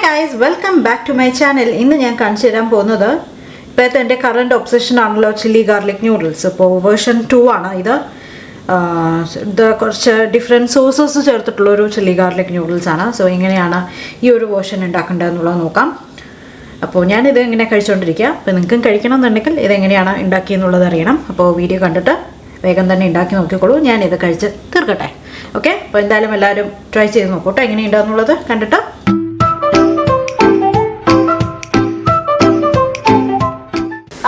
guys, welcome back to my channel. ഇന്ന് ഞാൻ കാണിച്ചു തരാൻ പോകുന്നത് ഇപ്പോഴത്തെ എൻ്റെ കറണ്ട് ഒബ്സഷൻ ആണല്ലോ ചില്ലി ഗാർലിക് ന്യൂഡിൽസ്. ഇപ്പോൾ വേർഷൻ 2 ആണ് ഇത്. കുറച്ച് ഡിഫറെൻറ്റ് സോസസ് ചേർത്തിട്ടുള്ളൊരു ചില്ലി ഗാർലിക് ന്യൂഡിൽസ് ആണ്. സോ എങ്ങനെയാണ് ഈ ഒരു വേർഷൻ ഉണ്ടാക്കേണ്ടതെന്നുള്ളത് നോക്കാം. അപ്പോൾ ഞാനിത് ഇങ്ങനെ കഴിച്ചുകൊണ്ടിരിക്കുക. അപ്പോൾ നിങ്ങൾക്കും കഴിക്കണം എന്നുണ്ടെങ്കിൽ ഇതെങ്ങനെയാണ് ഉണ്ടാക്കിയെന്നുള്ളത് അറിയണം. അപ്പോൾ വീഡിയോ കണ്ടിട്ട് വേഗം തന്നെ ഉണ്ടാക്കി നോക്കിക്കോളൂ. ഞാനിത് കഴിച്ച് തീർക്കട്ടെ. ഓക്കെ, അപ്പോൾ എന്തായാലും എല്ലാവരും ട്രൈ ചെയ്ത് നോക്കൂട്ടോ എങ്ങനെയുണ്ടാകുന്നുള്ളത് കണ്ടിട്ട്.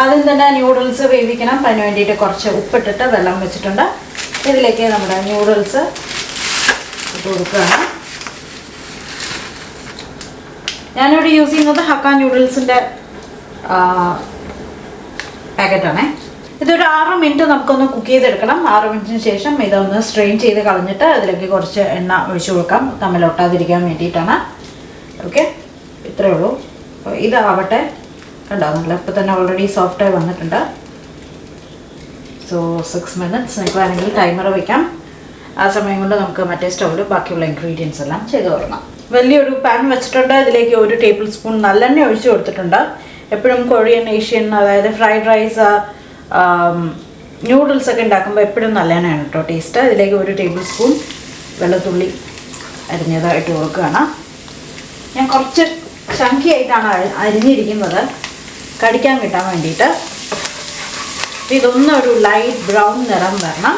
ആദ്യം തന്നെ ന്യൂഡിൽസ് വേവിക്കണം. അതിന് വേണ്ടിയിട്ട് കുറച്ച് ഉപ്പിട്ടിട്ട് വെള്ളം വെച്ചിട്ടുണ്ട്. ഇതിലേക്ക് നമ്മുടെ ന്യൂഡിൽസ് ഇട്ട് കൊടുക്കുകയാണ്. ഞാനിവിടെ യൂസ് ചെയ്യുന്നത് ഹക്ക ന്യൂഡിൽസിൻ്റെ പാക്കറ്റാണേ. ഇതൊരു 6 മിനിറ്റ് നമുക്കൊന്ന് കുക്ക് ചെയ്തെടുക്കണം. 6 മിനിറ്റിന് ശേഷം ഇതൊന്ന് സ്ട്രെയിൻ ചെയ്ത് കളഞ്ഞിട്ട് അതിലേക്ക് കുറച്ച് എണ്ണ ഒഴിച്ചു കൊടുക്കാം, തമ്മിലൊട്ടാതിരിക്കാൻ വേണ്ടിയിട്ടാണ്. ഓക്കെ, ഇത്രയേ ഉള്ളൂ. അപ്പോൾ ഇതാവട്ടെ. കണ്ടോ, നല്ല ഇപ്പോൾ തന്നെ ഓൾറെഡി സോഫ്റ്റായി വന്നിട്ടുണ്ട്. സോ 6 മിനിറ്റ്സ് നിങ്ങൾക്ക് വേണമെങ്കിൽ ടൈമർ വയ്ക്കാം. ആ സമയം കൊണ്ട് നമുക്ക് മറ്റേ സ്റ്റൗവിൽ ബാക്കിയുള്ള ഇൻഗ്രീഡിയൻസ് എല്ലാം ചെയ്ത് തുടങ്ങാം. വലിയൊരു പാൻ വെച്ചിട്ടുണ്ട്. ഇതിലേക്ക് 1 ടേബിൾ സ്പൂൺ നല്ലെണ്ണ ഒഴിച്ച് കൊടുത്തിട്ടുണ്ട്. എപ്പോഴും കൊറിയൻ, ഏഷ്യൻ, അതായത് ഫ്രൈഡ് റൈസ്, ന്യൂഡിൽസ് ഒക്കെ ഉണ്ടാക്കുമ്പോൾ എപ്പോഴും നല്ലെണ്ണയാണ് കേട്ടോ ടേസ്റ്റ്. ഇതിലേക്ക് 1 ടേബിൾ സ്പൂൺ വെളുത്തുള്ളി അരിഞ്ഞതായിട്ട് കൊടുക്കുകയാണ്. ഞാൻ കുറച്ച് ചങ്കിയായിട്ടാണ് അരിഞ്ഞിരിക്കുന്നത്, കടിക്കാൻ കിട്ടാൻ വേണ്ടിയിട്ട്. ഇതൊന്നൊരു ലൈറ്റ് ബ്രൗൺ നിറം വരണം.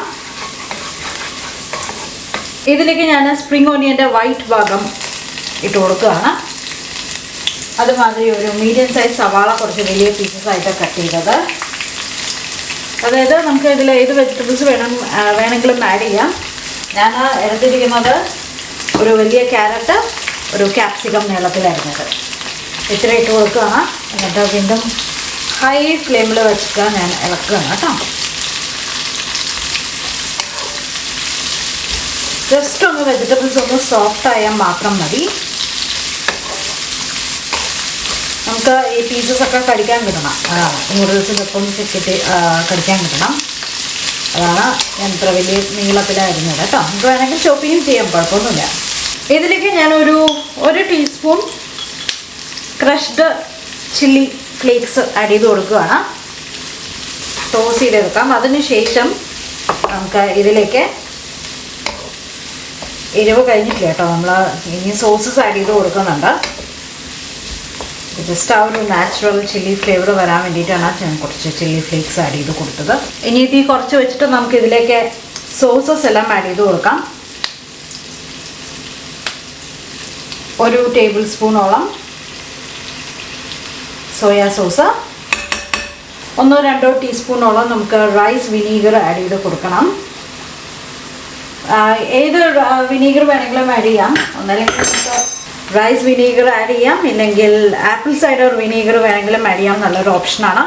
ഇതിലേക്ക് ഞാൻ സ്പ്രിംഗ് ഓണിയൻ്റെ വൈറ്റ് ഭാഗം ഇട്ട് കൊടുക്കുകയാണ്. അതുമാതിരി ഒരു മീഡിയം സൈസ് സവാള കുറച്ച് വലിയ പീസസ് ആയിട്ട് കട്ട് ചെയ്തത്. അതായത് നമുക്ക് ഇതിൽ ഏത് വെജിറ്റബിൾസ് വേണമെങ്കിലും ആഡ് ചെയ്യാം. ഞാൻ എടുത്തിരിക്കുന്നത് ഒരു വലിയ ക്യാരറ്റ്, ഒരു ക്യാപ്സിക്കം നീളത്തിലായിരുന്നത്. ഇത്ര ഇട്ട് കൊടുക്കുകയാണ്. എന്നിട്ട് വീണ്ടും ഹൈ ഫ്ലെയിമിൽ വെച്ചിട്ട് ഞാൻ ഇളക്കുകയാണ് കേട്ടോ. ജസ്റ്റ് ഒന്ന് വെജിറ്റബിൾസ് ഒന്ന് സോഫ്റ്റ് ആയാൽ മാത്രം മതി. നമുക്ക് ഈ പീസസ് ഒക്കെ കടിക്കാൻ കിട്ടണം. അതാണ് നൂഡിൽസിനൊപ്പം കിട്ടി കടിക്കാൻ കിട്ടണം. അതാണ് ഞാൻ ഇത്ര വലിയ നീളത്തിലായിരുന്നത് കേട്ടോ. നമുക്ക് വേണമെങ്കിൽ ചോപ്പിങ് ചെയ്യാം, കുഴപ്പമൊന്നുമില്ല. ഇതിലേക്ക് ഞാനൊരു 1 teaspoon crushed chilli flakes add ചെയ്ത് കൊടുക്കുകയാണ്. ടോസ് ചെയ്തെടുക്കാം. അതിന് ശേഷം നമുക്ക് ഇതിലേക്ക് എരിവ് കഴിഞ്ഞിട്ടില്ല കേട്ടോ, നമ്മൾ ഇനി സോസസ് ആഡ് ചെയ്ത് കൊടുക്കുന്നുണ്ട്. ജസ്റ്റ് ആ ഒരു നാച്ചുറൽ ചില്ലി ഫ്ലേവർ വരാൻ വേണ്ടിയിട്ടാണ് ഞാൻ കുറച്ച് ചില്ലി ഫ്ലേക്സ് ആഡ് ചെയ്ത് കൊടുത്തത്. ഇനി ഇത് കുറച്ച് വെച്ചിട്ട് നമുക്ക് ഇതിലേക്ക് സോസസ് എല്ലാം ആഡ് ചെയ്ത് കൊടുക്കാം. 1 ടേബിൾ സ്പൂണോളം സോയാ സോസ്, 1-2 ടീസ്പൂണോളം നമുക്ക് റൈസ് വിനീഗർ ആഡ് ചെയ്ത് കൊടുക്കണം. ഏത് വിനീഗർ വേണമെങ്കിലും ആഡ് ചെയ്യാം. ഒന്നല്ലെങ്കിൽ നമുക്ക് റൈസ് വിനീഗർ ആഡ് ചെയ്യാം, ഇല്ലെങ്കിൽ ആപ്പിൾ സൈഡർ വിനീഗർ വേണമെങ്കിലും ആഡ് ചെയ്യാം. നല്ലൊരു ഓപ്ഷനാണ്.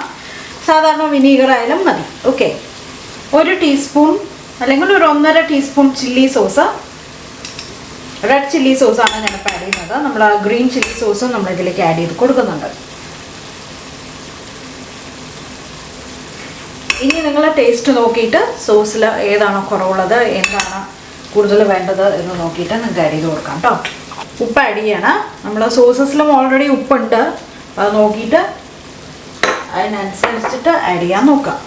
സാധാരണ വിനീഗർ ആയാലും മതി. ഓക്കെ, 1 ടീസ്പൂൺ അല്ലെങ്കിൽ ഒരു 1.5 teaspoon chilli sauce, red chilli സോസാണ് ഞാനിപ്പോൾ ആഡ് ചെയ്യുന്നത്. നമ്മൾ ഗ്രീൻ ചില്ലി സോസും നമ്മൾ ഇതിലേക്ക് ആഡ് ചെയ്ത് കൊടുക്കുന്നുണ്ട്. ഇനി നിങ്ങൾ ടേസ്റ്റ് നോക്കിയിട്ട് സോസിൽ ഏതാണോ കുറവുള്ളത്, എന്താണ് കൂടുതൽ വേണ്ടത് എന്ന് നോക്കിയിട്ട് നിങ്ങൾക്ക് ആഡ് ചെയ്ത് കൊടുക്കാം കേട്ടോ. ഉപ്പ് ആഡ് ചെയ്യണം. നമ്മൾ സോസസിലും ഓൾറെഡി ഉപ്പുണ്ട്. അത് നോക്കിയിട്ട് അതിനനുസരിച്ചിട്ട് ആഡ് ചെയ്യാൻ നോക്കാം.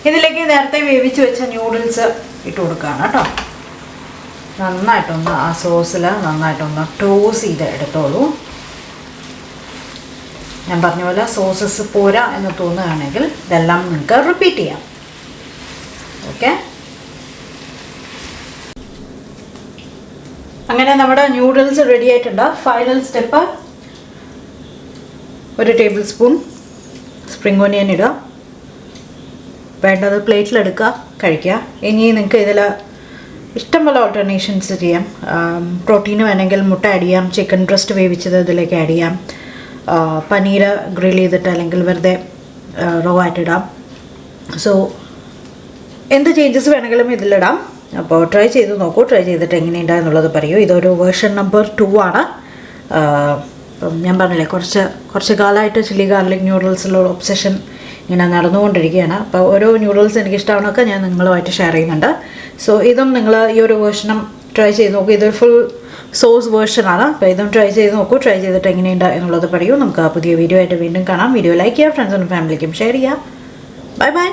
ഇതിലേക്ക് നേരത്തെ വേവിച്ച് വെച്ച ന്യൂഡിൽസ് ഇട്ട് കൊടുക്കുകയാണ് കേട്ടോ. നന്നായിട്ടൊന്ന് ആ സോസിൽ നന്നായിട്ടൊന്ന് ടോസ് ചെയ്ത് എടുത്തോളൂ. ഞാൻ പറഞ്ഞ പോലെ സോസസ് പോരാ എന്ന് തോന്നുകയാണെങ്കിൽ ഇതെല്ലാം നിങ്ങൾക്ക് റിപ്പീറ്റ് ചെയ്യാം. ഓക്കെ, അങ്ങനെ നമ്മുടെ ന്യൂഡിൽസ് റെഡി ആയിട്ടുണ്ട്. Final step, 1 table spoon spring onion ഇടുക. വേണ്ടത് പ്ലേറ്റിലെടുക്കുക, കഴിക്കുക. ഇനി നിങ്ങൾക്ക് ഇതിൽ ഇഷ്ടംപോലെ ഓൾട്ടർനേഷൻസ് ചെയ്യാം. പ്രോട്ടീന് വേണമെങ്കിൽ മുട്ട ആഡ് ചെയ്യാം, ചിക്കൻ ബ്രസ്റ്റ് വേവിച്ചത് ഇതിലേക്ക് ആഡ് ചെയ്യാം, പനീർ ഗ്രിൽ ചെയ്തിട്ട് അല്ലെങ്കിൽ വെറുതെ റോ ആയിട്ടിടാം. സോ എന്ത് ചേഞ്ചസ് വേണമെങ്കിലും ഇതിലിടാം. അപ്പോൾ ട്രൈ ചെയ്ത് നോക്കൂ. ട്രൈ ചെയ്തിട്ട് എങ്ങനെയുണ്ടായെന്നുള്ളത് പറയൂ. ഇതൊരു വേർഷൻ നമ്പർ 2 ആണ്. അപ്പം ഞാൻ പറഞ്ഞില്ലേ, കുറച്ച് കാലമായിട്ട് ചില്ലി ഗാർലിക് ന്യൂഡിൽസിലുള്ള ഒബ്സഷൻ ഇങ്ങനെ നടന്നുകൊണ്ടിരിക്കുകയാണ്. അപ്പോൾ ഓരോ ന്യൂഡിൽസ് എനിക്കിഷ്ടമാണൊക്കെ ഞാൻ നിങ്ങളുമായിട്ട് ഷെയർ ചെയ്യുന്നുണ്ട്. സോ ഇതും നിങ്ങൾ ഈ ഒരു വേർഷനും ട്രൈ ചെയ്ത് നോക്കൂ. ഇതൊരു ഫുൾ സോസ് വേർഷനാണ്. അപ്പോൾ ഇതും ട്രൈ ചെയ്ത് നോക്കൂ. ട്രൈ ചെയ്തിട്ട് എങ്ങനെയുണ്ട് എന്നുള്ളത് പറയൂ. നമുക്ക് ആ പുതിയ വീഡിയോ ആയിട്ട് വീണ്ടും കാണാം. വീഡിയോ ലൈക്ക് ചെയ്യുക, ഫ്രണ്ട്സിനും ഫാമിലിക്കും ഷെയർ ചെയ്യുക. Bye bye.